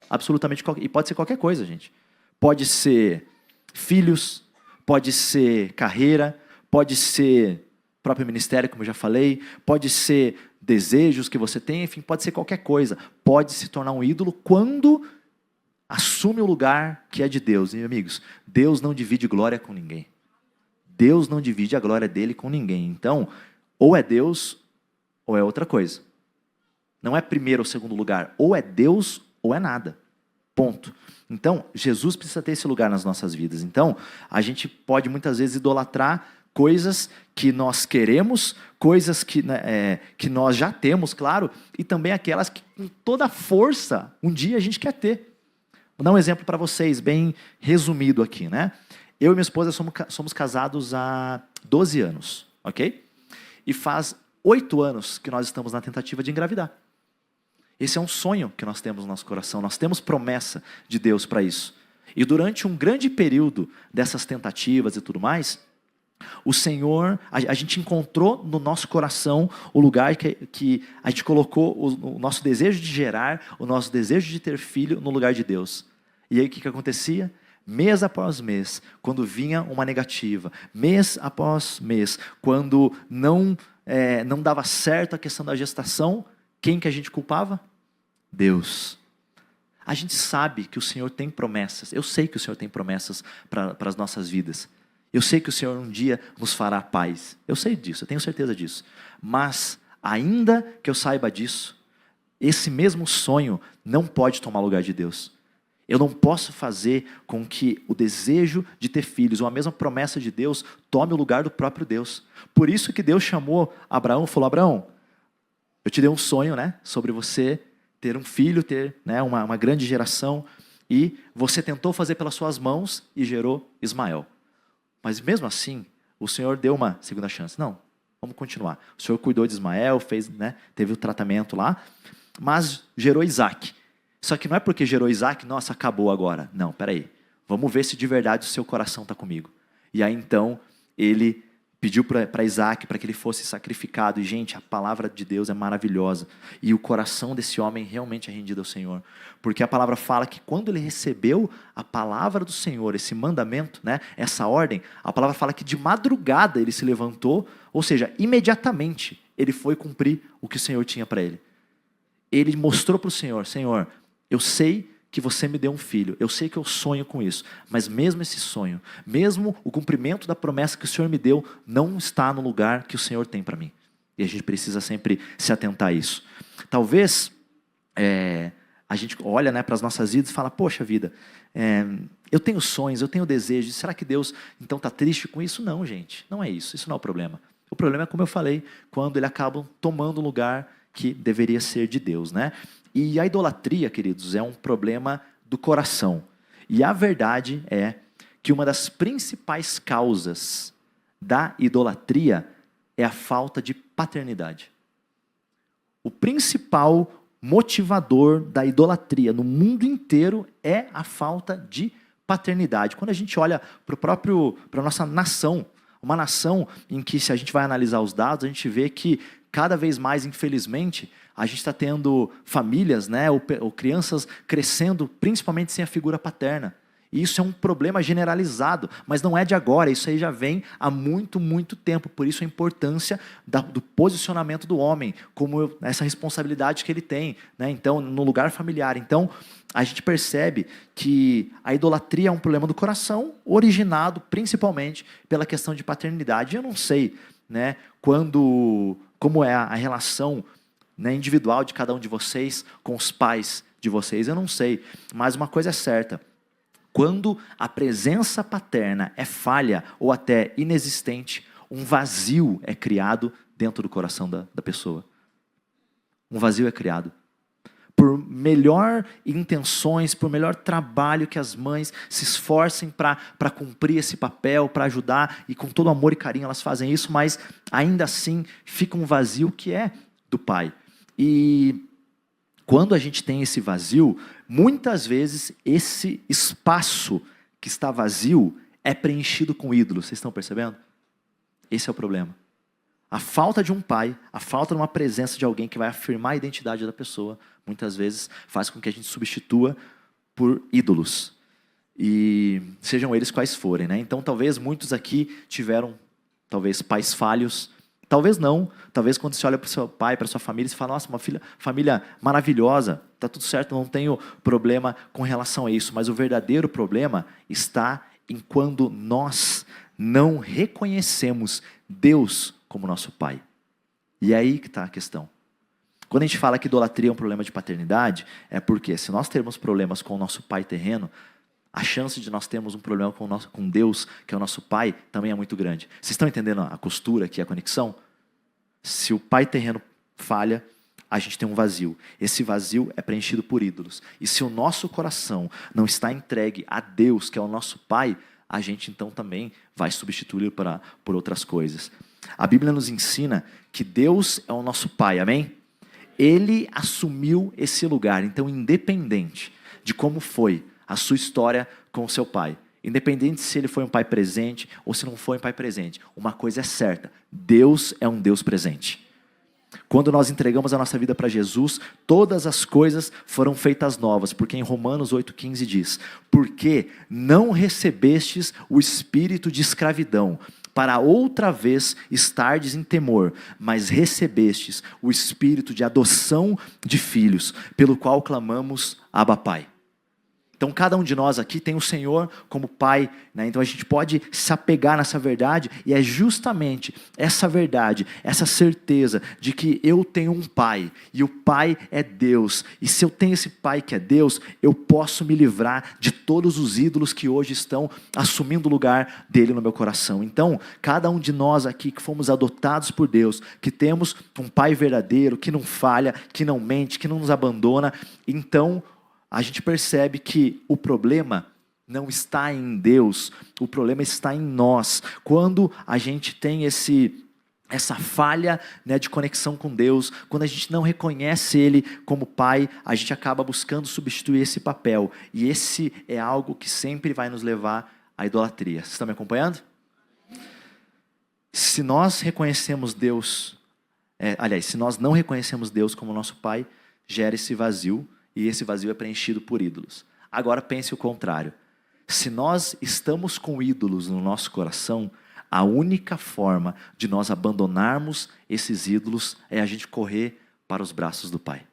[SPEAKER 1] Absolutamente qualquer, e pode ser qualquer coisa, gente. Pode ser filhos, pode ser carreira, pode ser próprio ministério, como eu já falei, pode ser desejos que você tem, enfim, pode ser qualquer coisa. Pode se tornar um ídolo quando assume o lugar que é de Deus. E amigos, Deus não divide glória com ninguém. Deus não divide a glória dele com ninguém. Então, ou é Deus, ou é outra coisa. Não é primeiro ou segundo lugar. Ou é Deus, ou é nada. Ponto. Então, Jesus precisa ter esse lugar nas nossas vidas. Então, a gente pode muitas vezes idolatrar coisas que nós queremos, coisas que nós já temos, claro, e também aquelas que com toda força um dia a gente quer ter. Vou dar um exemplo para vocês, bem resumido aqui, né? Eu e minha esposa somos casados há 12 anos, ok? E faz 8 anos que nós estamos na tentativa de engravidar. Esse é um sonho que nós temos no nosso coração, nós temos promessa de Deus para isso. E durante um grande período dessas tentativas e tudo mais, o Senhor, a gente encontrou no nosso coração o lugar que a gente colocou o nosso desejo de gerar, o nosso desejo de ter filho no lugar de Deus. E aí o que acontecia? Mês após mês, quando vinha uma negativa, mês após mês, quando não dava certo a questão da gestação, quem que a gente culpava? Deus. A gente sabe que o Senhor tem promessas, eu sei que o Senhor tem promessas para as nossas vidas. Eu sei que o Senhor um dia nos fará paz. Eu sei disso, eu tenho certeza disso. Mas, ainda que eu saiba disso, esse mesmo sonho não pode tomar lugar de Deus. Eu não posso fazer com que o desejo de ter filhos, ou a mesma promessa de Deus, tome o lugar do próprio Deus. Por isso que Deus chamou Abraão e falou: Abraão, eu te dei um sonho, né, sobre você ter um filho, ter, né, uma grande geração, e você tentou fazer pelas suas mãos e gerou Ismael. Mas mesmo assim, o Senhor deu uma segunda chance. Não, vamos continuar. O Senhor cuidou de Ismael, fez, né, teve o tratamento lá, mas gerou Isaac. Só que não é porque gerou Isaac, nossa, acabou agora. Não, peraí. Vamos ver se de verdade o seu coração está comigo. E aí então, ele pediu para Isaac, para que ele fosse sacrificado. E gente, a palavra de Deus é maravilhosa. E o coração desse homem realmente é rendido ao Senhor. Porque a palavra fala que quando ele recebeu a palavra do Senhor, esse mandamento, né, essa ordem, a palavra fala que de madrugada ele se levantou, ou seja, imediatamente ele foi cumprir o que o Senhor tinha para ele. Ele mostrou para o Senhor: Senhor, eu sei que você me deu um filho, eu sei que eu sonho com isso, mas mesmo esse sonho, mesmo o cumprimento da promessa que o Senhor me deu, não está no lugar que o Senhor tem para mim. E a gente precisa sempre se atentar a isso. Talvez a gente olha, né, para as nossas vidas e fala: poxa vida, eu tenho sonhos, eu tenho desejos, será que Deus então está triste com isso? Não, gente, não é isso, isso não é o problema. O problema é, como eu falei, quando ele acaba tomando um lugar que deveria ser de Deus, né? E a idolatria, queridos, é um problema do coração. E a verdade é que uma das principais causas da idolatria é a falta de paternidade. O principal motivador da idolatria no mundo inteiro é a falta de paternidade. Quando a gente olha para a nossa nação, uma nação em que, se a gente vai analisar os dados, a gente vê que cada vez mais, infelizmente, a gente está tendo famílias, né, ou crianças crescendo principalmente sem a figura paterna. E isso é um problema generalizado, mas não é de agora, isso aí já vem há muito, muito tempo. Por isso a importância do posicionamento do homem, como essa responsabilidade que ele tem, né? Então, no lugar familiar. Então, a gente percebe que a idolatria é um problema do coração, originado principalmente pela questão de paternidade. Eu não sei, né, como é a relação, né, individual de cada um de vocês com os pais de vocês, eu não sei. Mas uma coisa é certa: quando a presença paterna é falha ou até inexistente, um vazio é criado dentro do coração da pessoa. Um vazio é criado. Por melhor intenções, por melhor trabalho que as mães se esforcem para cumprir esse papel, para ajudar, e com todo amor e carinho elas fazem isso, mas ainda assim fica um vazio que é do pai. E quando a gente tem esse vazio, muitas vezes esse espaço que está vazio é preenchido com ídolos. Vocês estão percebendo? Esse é o problema. A falta de um pai, a falta de uma presença de alguém que vai afirmar a identidade da pessoa, muitas vezes faz com que a gente substitua por ídolos. E sejam eles quais forem, né? Então talvez muitos aqui tiveram, talvez, pais falhos. Talvez não, talvez quando você olha para o seu pai, para a sua família, você fala: nossa, uma família maravilhosa, está tudo certo, não tenho problema com relação a isso. Mas o verdadeiro problema está em quando nós não reconhecemos Deus como nosso pai. E é aí que está a questão. Quando a gente fala que idolatria é um problema de paternidade, é porque se nós temos problemas com o nosso pai terreno, a chance de nós termos um problema com Deus, que é o nosso pai, também é muito grande. Vocês estão entendendo a costura aqui, a conexão? Se o pai terreno falha, a gente tem um vazio. Esse vazio é preenchido por ídolos. E se o nosso coração não está entregue a Deus, que é o nosso pai, a gente então também vai substituí-lo por outras coisas. A Bíblia nos ensina que Deus é o nosso pai, amém? Ele assumiu esse lugar. Então, independente de como foi a sua história com o seu pai, independente se ele foi um pai presente ou se não foi um pai presente, uma coisa é certa: Deus é um Deus presente. Quando nós entregamos a nossa vida para Jesus, todas as coisas foram feitas novas, porque em Romanos 8,15 diz: porque não recebestes o espírito de escravidão, para outra vez estardes em temor, mas recebestes o espírito de adoção de filhos, pelo qual clamamos: Abba, Pai. Então, cada um de nós aqui tem o Senhor como Pai, né? Então, a gente pode se apegar nessa verdade, e é justamente essa verdade, essa certeza de que eu tenho um Pai, e o Pai é Deus, e se eu tenho esse Pai que é Deus, eu posso me livrar de todos os ídolos que hoje estão assumindo o lugar dele no meu coração. Então, cada um de nós aqui que fomos adotados por Deus, que temos um Pai verdadeiro, que não falha, que não mente, que não nos abandona, então a gente percebe que o problema não está em Deus, o problema está em nós. Quando a gente tem essa falha, né, de conexão com Deus, quando a gente não reconhece Ele como Pai, a gente acaba buscando substituir esse papel. E esse é algo que sempre vai nos levar à idolatria. Vocês estão me acompanhando? Se nós reconhecemos Deus, se nós não reconhecemos Deus como nosso Pai, gera esse vazio, e esse vazio é preenchido por ídolos. Agora pense o contrário. Se nós estamos com ídolos no nosso coração, a única forma de nós abandonarmos esses ídolos é a gente correr para os braços do Pai.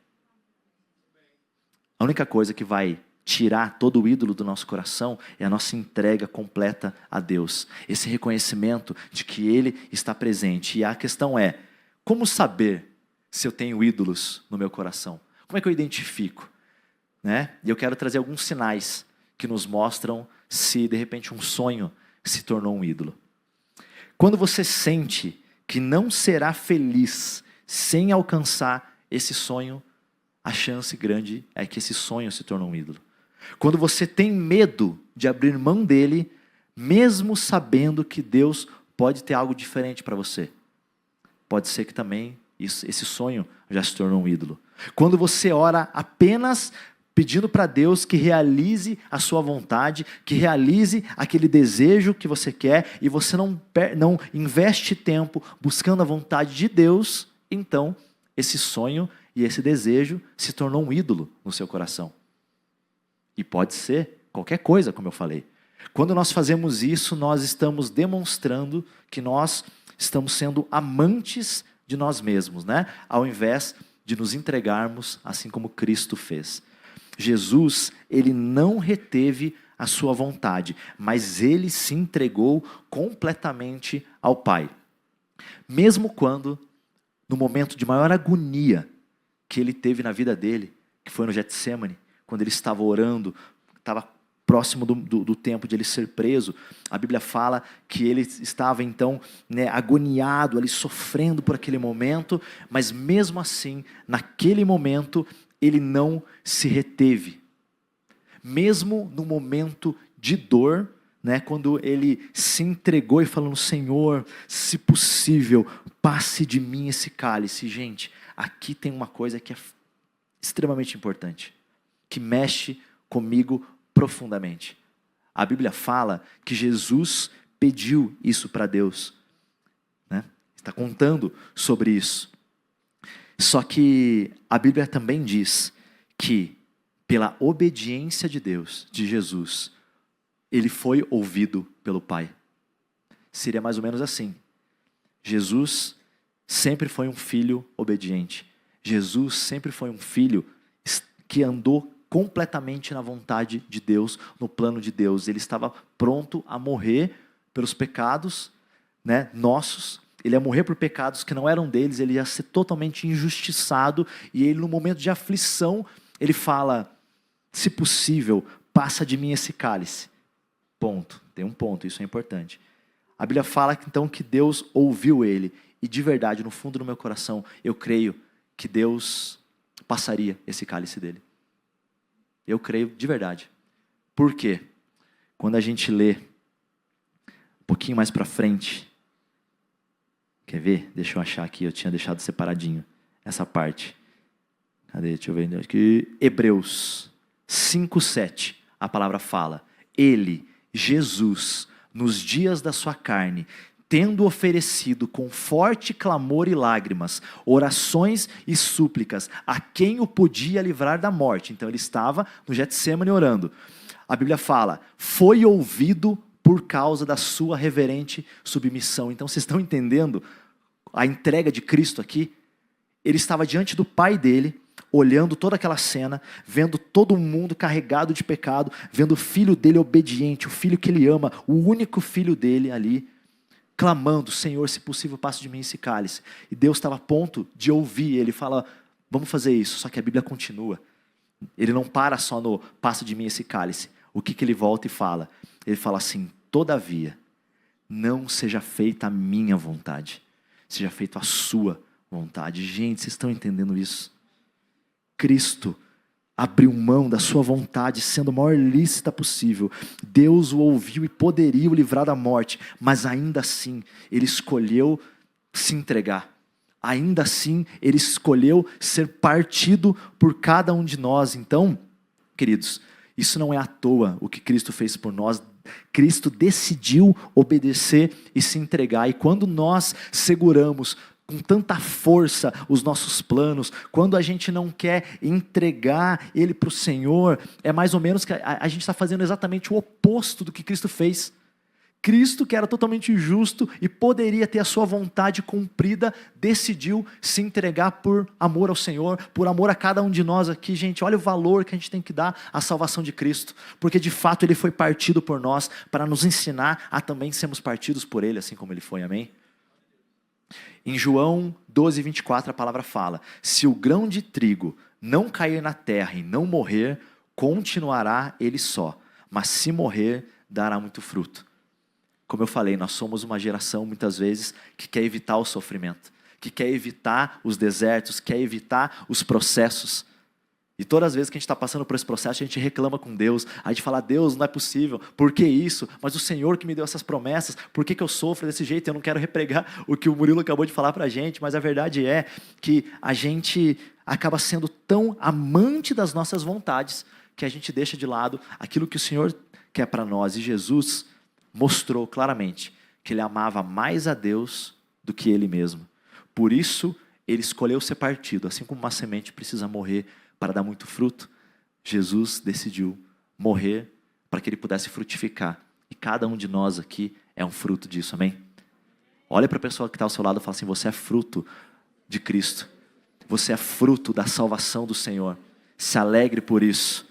[SPEAKER 1] A única coisa que vai tirar todo o ídolo do nosso coração é a nossa entrega completa a Deus. Esse reconhecimento de que Ele está presente. E a questão é, como saber se eu tenho ídolos no meu coração? Como é que eu identifico? Né? E eu quero trazer alguns sinais que nos mostram se de repente um sonho se tornou um ídolo. Quando você sente que não será feliz sem alcançar esse sonho, a chance grande é que esse sonho se tornou um ídolo. Quando você tem medo de abrir mão dele, mesmo sabendo que Deus pode ter algo diferente para você, pode ser que também esse sonho já se tornou um ídolo. Quando você ora apenas pedindo para Deus que realize a sua vontade, que realize aquele desejo que você quer, e você não investe tempo buscando a vontade de Deus, então esse sonho e esse desejo se tornou um ídolo no seu coração. E pode ser qualquer coisa, como eu falei. Quando nós fazemos isso, nós estamos demonstrando que nós estamos sendo amantes de nós mesmos, né? Ao invés de nos entregarmos assim como Cristo fez. Jesus, ele não reteve a sua vontade, mas ele se entregou completamente ao Pai. Mesmo quando, no momento de maior agonia que ele teve na vida dele, que foi no Getsemane, quando ele estava orando, estava próximo do tempo de ele ser preso, a Bíblia fala que ele estava então, né, agoniado, ali sofrendo por aquele momento, mas mesmo assim, naquele momento, ele não se reteve. Mesmo no momento de dor, né, quando ele se entregou e falando, Senhor, se possível, passe de mim esse cálice. Gente, aqui tem uma coisa que é extremamente importante, que mexe comigo profundamente. A Bíblia fala que Jesus pediu isso para Deus, né? Está contando sobre isso. Só que a Bíblia também diz que pela obediência de Deus, de Jesus, ele foi ouvido pelo Pai. Seria mais ou menos assim. Jesus sempre foi um filho obediente. Jesus sempre foi um filho que andou completamente na vontade de Deus, no plano de Deus. Ele estava pronto a morrer pelos pecados, né, nossos. Ele ia morrer por pecados que não eram deles, ele ia ser totalmente injustiçado, e ele, no momento de aflição, ele fala, se possível, passa de mim esse cálice. Ponto. Tem um ponto, isso é importante. A Bíblia fala então que Deus ouviu ele, e de verdade, no fundo do meu coração, eu creio que Deus passaria esse cálice dele. Eu creio de verdade. Por quê? Quando a gente lê um pouquinho mais para frente, quer ver? Deixa eu achar aqui, eu tinha deixado separadinho essa parte. Cadê? Deixa eu ver aqui. Hebreus 5:7, a palavra fala, ele, Jesus, nos dias da sua carne, tendo oferecido com forte clamor e lágrimas, orações e súplicas, a quem o podia livrar da morte. Então ele estava no Getsemane orando. A Bíblia fala, foi ouvido por causa da sua reverente submissão. Então vocês estão entendendo a entrega de Cristo aqui? Ele estava diante do Pai dele, olhando toda aquela cena, vendo todo mundo carregado de pecado, vendo o filho dele obediente, o filho que ele ama, o único filho dele ali, clamando: Senhor, se possível, passe de mim esse cálice. E Deus estava a ponto de ouvir ele fala: vamos fazer isso. Só que a Bíblia continua. Ele não para só no passe de mim esse cálice. O que ele volta e fala? Ele fala assim: todavia, não seja feita a minha vontade, seja feita a sua vontade. Gente, vocês estão entendendo isso? Cristo abriu mão da sua vontade, sendo a maior lícita possível. Deus o ouviu e poderia o livrar da morte, mas ainda assim, ele escolheu se entregar. Ainda assim, ele escolheu ser partido por cada um de nós. Então, queridos, isso não é à toa o que Cristo fez por nós. Cristo decidiu obedecer e se entregar. E quando nós seguramos com tanta força os nossos planos, quando a gente não quer entregar ele para o Senhor, é mais ou menos que a gente está fazendo exatamente o oposto do que Cristo fez. Cristo, que era totalmente justo e poderia ter a sua vontade cumprida, decidiu se entregar por amor ao Senhor, por amor a cada um de nós aqui. Gente, olha o valor que a gente tem que dar à salvação de Cristo, porque de fato ele foi partido por nós, para nos ensinar a também sermos partidos por ele, assim como ele foi, amém? Em João 12, 24, a palavra fala: se o grão de trigo não cair na terra e não morrer, continuará ele só, mas se morrer, dará muito fruto. Como eu falei, nós somos uma geração, muitas vezes, que quer evitar o sofrimento, que quer evitar os desertos, quer evitar os processos. E todas as vezes que a gente está passando por esse processo, a gente reclama com Deus, a gente fala: Deus, não é possível, por que isso? Mas o Senhor que me deu essas promessas, por que eu sofro desse jeito? Eu não quero repregar o que o Murilo acabou de falar para a gente, mas a verdade é que a gente acaba sendo tão amante das nossas vontades, que a gente deixa de lado aquilo que o Senhor quer para nós. E Jesus mostrou claramente que ele amava mais a Deus do que ele mesmo. Por isso, ele escolheu ser partido. Assim como uma semente precisa morrer para dar muito fruto, Jesus decidiu morrer para que ele pudesse frutificar. E cada um de nós aqui é um fruto disso, amém? Olha para a pessoa que está ao seu lado e fala assim: você é fruto de Cristo. Você é fruto da salvação do Senhor. Se alegre por isso.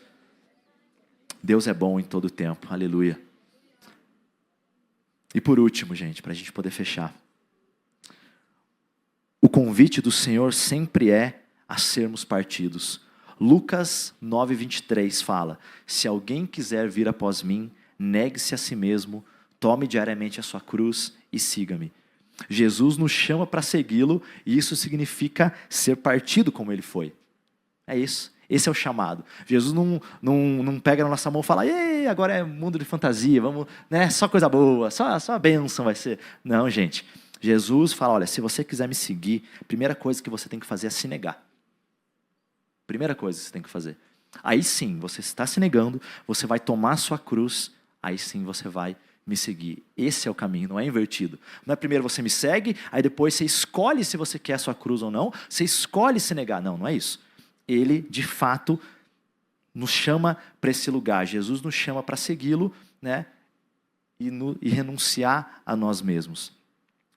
[SPEAKER 1] Deus é bom em todo o tempo. Aleluia. E por último, gente, para a gente poder fechar. O convite do Senhor sempre é a sermos partidos. Lucas 9, 23 fala: se alguém quiser vir após mim, negue-se a si mesmo, tome diariamente a sua cruz e siga-me. Jesus nos chama para segui-lo, e isso significa ser partido como ele foi. É isso. Esse é o chamado. Jesus não pega na nossa mão e fala: ei, agora é mundo de fantasia, vamos, né, só coisa boa, só a bênção vai ser. Não, gente. Jesus fala: olha, se você quiser me seguir, a primeira coisa que você tem que fazer é se negar. Primeira coisa que você tem que fazer. Aí sim, você está se negando, você vai tomar a sua cruz, aí sim você vai me seguir. Esse é o caminho, não é invertido. Não é primeiro você me segue, aí depois você escolhe se você quer a sua cruz ou não, você escolhe se negar. Não, não é isso. Ele, de fato, nos chama para esse lugar. Jesus nos chama para segui-lo, né? E renunciar a nós mesmos.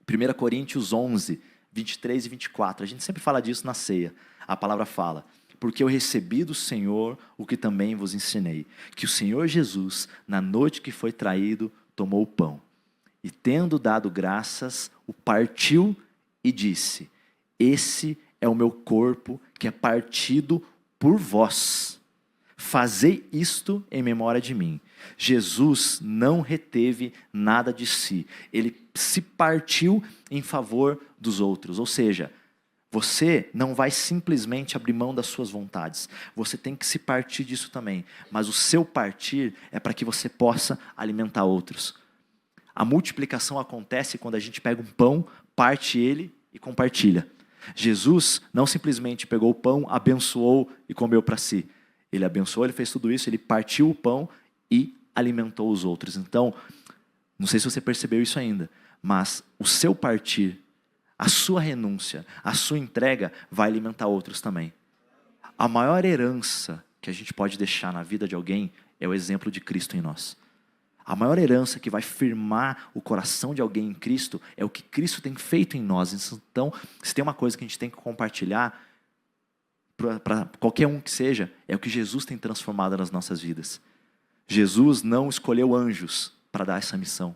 [SPEAKER 1] 1 Coríntios 11, 23 e 24. A gente sempre fala disso na ceia. A palavra fala: porque eu recebi do Senhor o que também vos ensinei, que o Senhor Jesus, na noite que foi traído, tomou o pão, e tendo dado graças, o partiu e disse: esse é o meu corpo que é partido por vós. Fazei isto em memória de mim. Jesus não reteve nada de si. Ele se partiu em favor dos outros. Ou seja, você não vai simplesmente abrir mão das suas vontades. Você tem que se partir disso também. Mas o seu partir é para que você possa alimentar outros. A multiplicação acontece quando a gente pega um pão, parte ele e compartilha. Jesus não simplesmente pegou o pão, abençoou e comeu para si. Ele abençoou, ele fez tudo isso, ele partiu o pão e alimentou os outros. Então, não sei se você percebeu isso ainda, mas o seu partir, a sua renúncia, a sua entrega vai alimentar outros também. A maior herança que a gente pode deixar na vida de alguém é o exemplo de Cristo em nós. A maior herança que vai firmar o coração de alguém em Cristo é o que Cristo tem feito em nós. Então, se tem uma coisa que a gente tem que compartilhar, para qualquer um que seja, é o que Jesus tem transformado nas nossas vidas. Jesus não escolheu anjos para dar essa missão.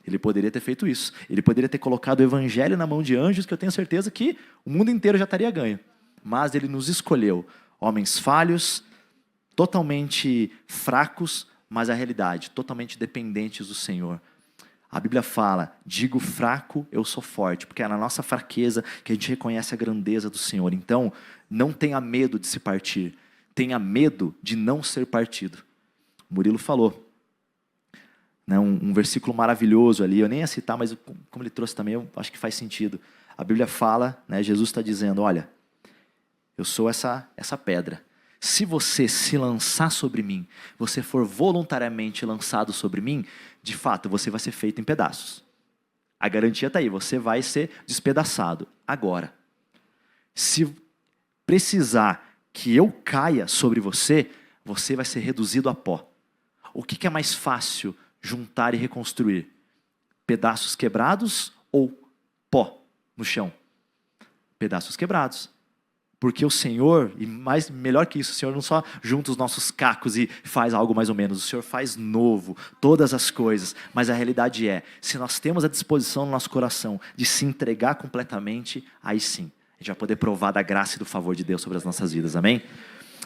[SPEAKER 1] Ele poderia ter feito isso. Ele poderia ter colocado o evangelho na mão de anjos, que eu tenho certeza que o mundo inteiro já estaria ganho. Mas ele nos escolheu, homens falhos, totalmente fracos, mas a realidade, totalmente dependentes do Senhor. A Bíblia fala, digo fraco, eu sou forte, porque é na nossa fraqueza que a gente reconhece a grandeza do Senhor. Então, não tenha medo de se partir, tenha medo de não ser partido. O Murilo falou, né, um versículo maravilhoso ali, eu nem ia citar, mas como ele trouxe também, eu acho que faz sentido. A Bíblia fala, né, Jesus está dizendo, olha, eu sou essa pedra. Se você se lançar sobre mim, você for voluntariamente lançado sobre mim, de fato, você vai ser feito em pedaços. A garantia está aí, você vai ser despedaçado. Agora, se precisar que eu caia sobre você, você vai ser reduzido a pó. O que é mais fácil juntar e reconstruir? Pedaços quebrados ou pó no chão? Pedaços quebrados. Porque o Senhor, e melhor que isso, o Senhor não só junta os nossos cacos e faz algo mais ou menos, o Senhor faz novo todas as coisas, mas a realidade é, se nós temos a disposição no nosso coração de se entregar completamente, aí sim, a gente vai poder provar da graça e do favor de Deus sobre as nossas vidas, amém?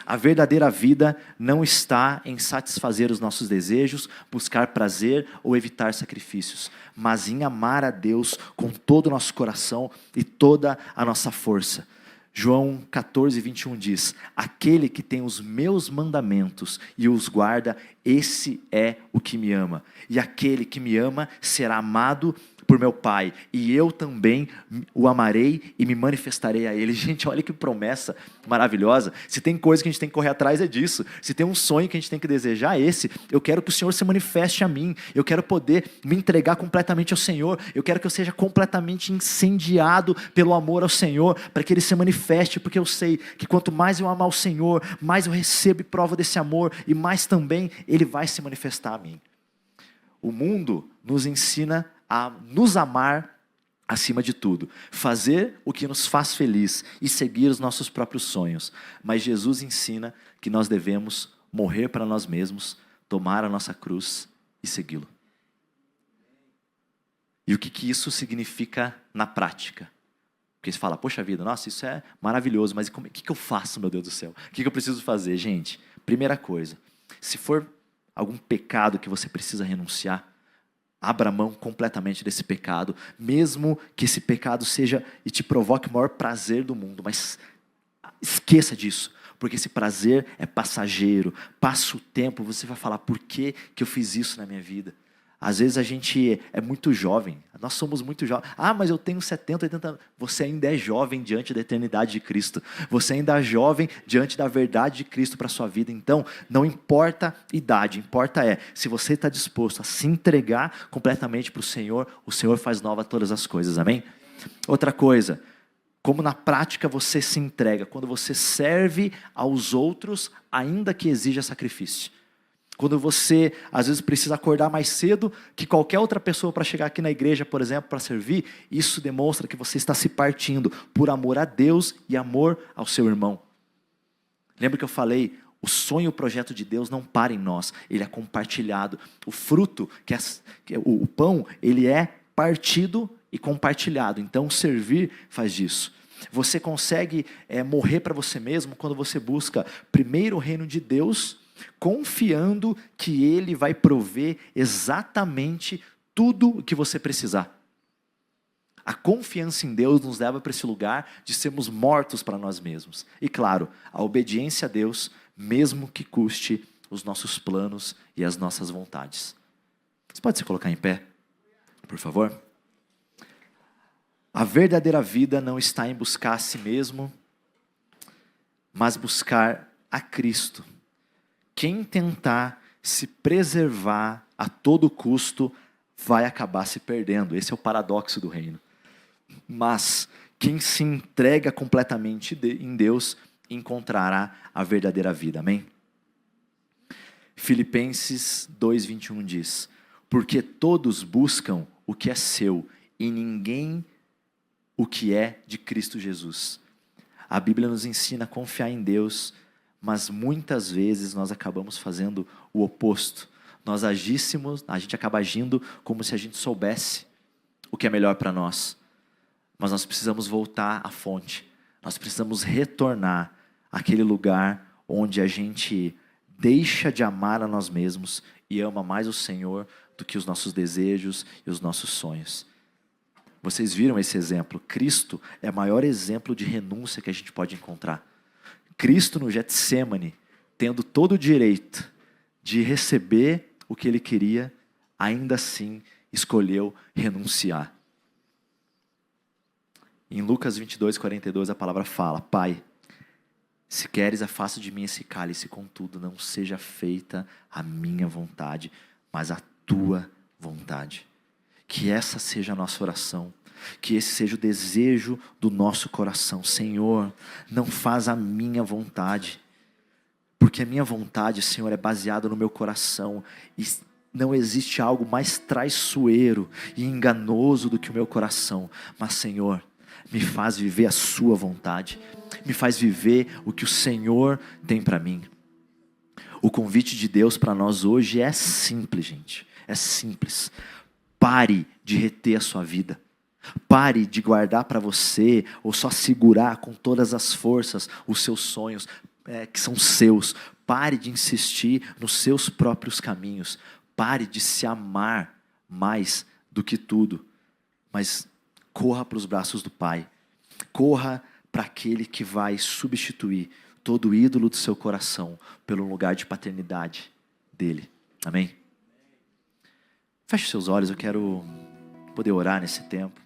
[SPEAKER 1] A verdadeira vida não está em satisfazer os nossos desejos, buscar prazer ou evitar sacrifícios, mas em amar a Deus com todo o nosso coração e toda a nossa força. João 14, 21 diz, aquele que tem os meus mandamentos e os guarda, esse é o que me ama. E aquele que me ama será amado por meu Pai, e eu também o amarei e me manifestarei a ele. Gente, olha que promessa maravilhosa. Se tem coisa que a gente tem que correr atrás, é disso. Se tem um sonho que a gente tem que desejar, é esse. Eu quero que o Senhor se manifeste a mim. Eu quero poder me entregar completamente ao Senhor. Eu quero que eu seja completamente incendiado pelo amor ao Senhor, para que Ele se manifeste, porque eu sei que quanto mais eu amar o Senhor, mais eu recebo e provo desse amor, e mais também Ele vai se manifestar a mim. O mundo nos ensina a nos amar acima de tudo, fazer o que nos faz feliz e seguir os nossos próprios sonhos. Mas Jesus ensina que nós devemos morrer para nós mesmos, tomar a nossa cruz e segui-lo. E o que isso significa na prática? Porque você fala, poxa vida, nossa, isso é maravilhoso, mas o que eu faço, meu Deus do céu? O que eu preciso fazer? Gente, primeira coisa, se for algum pecado que você precisa renunciar, abra mão completamente desse pecado, mesmo que esse pecado seja e te provoque o maior prazer do mundo, mas esqueça disso, porque esse prazer é passageiro, passa o tempo, você vai falar, por que eu fiz isso na minha vida? Às vezes a gente é muito jovem, nós somos muito jovens. Ah, mas eu tenho 70, 80 anos. Você ainda é jovem diante da eternidade de Cristo. Você ainda é jovem diante da verdade de Cristo para a sua vida. Então, não importa a idade, importa se você está disposto a se entregar completamente para o Senhor faz nova todas as coisas, amém? Outra coisa, como na prática você se entrega, quando você serve aos outros, ainda que exija sacrifício. Quando você, às vezes, precisa acordar mais cedo que qualquer outra pessoa para chegar aqui na igreja, por exemplo, para servir, isso demonstra que você está se partindo por amor a Deus e amor ao seu irmão. Lembra que eu falei, o sonho e o projeto de Deus não para em nós, ele é compartilhado. O fruto, o pão, ele é partido e compartilhado. Então, servir faz isso. Você consegue morrer para você mesmo quando você busca primeiro o reino de Deus, confiando que Ele vai prover exatamente tudo o que você precisar. A confiança em Deus nos leva para esse lugar de sermos mortos para nós mesmos. E claro, a obediência a Deus, mesmo que custe os nossos planos e as nossas vontades. Você pode se colocar em pé, por favor? A verdadeira vida não está em buscar a si mesmo, mas buscar a Cristo. Quem tentar se preservar a todo custo vai acabar se perdendo. Esse é o paradoxo do reino. Mas quem se entrega completamente em Deus encontrará a verdadeira vida. Amém? Filipenses 2:21 diz: porque todos buscam o que é seu e ninguém o que é de Cristo Jesus. A Bíblia nos ensina a confiar em Deus, mas muitas vezes nós acabamos fazendo o oposto. A gente acaba agindo como se a gente soubesse o que é melhor para nós. Mas nós precisamos voltar à fonte. Nós precisamos retornar àquele lugar onde a gente deixa de amar a nós mesmos e ama mais o Senhor do que os nossos desejos e os nossos sonhos. Vocês viram esse exemplo? Cristo é o maior exemplo de renúncia que a gente pode encontrar. Cristo no Getsêmani, tendo todo o direito de receber o que ele queria, ainda assim escolheu renunciar. Em Lucas 22:42 a palavra fala: Pai, se queres, afasta de mim esse cálice, contudo não seja feita a minha vontade, mas a tua vontade. Que essa seja a nossa oração, que esse seja o desejo do nosso coração. Senhor, não faz a minha vontade, porque a minha vontade, Senhor, é baseada no meu coração, e não existe algo mais traiçoeiro e enganoso do que o meu coração. Mas, Senhor, me faz viver a sua vontade, me faz viver o que o Senhor tem para mim. O convite de Deus para nós hoje é simples, gente, é simples. Pare de reter a sua vida. Pare de guardar para você, ou só segurar com todas as forças os seus sonhos, que são seus. Pare de insistir nos seus próprios caminhos. Pare de se amar mais do que tudo. Mas corra para os braços do Pai. Corra para aquele que vai substituir todo o ídolo do seu coração pelo lugar de paternidade dele. Amém? Feche seus olhos, eu quero poder orar nesse tempo.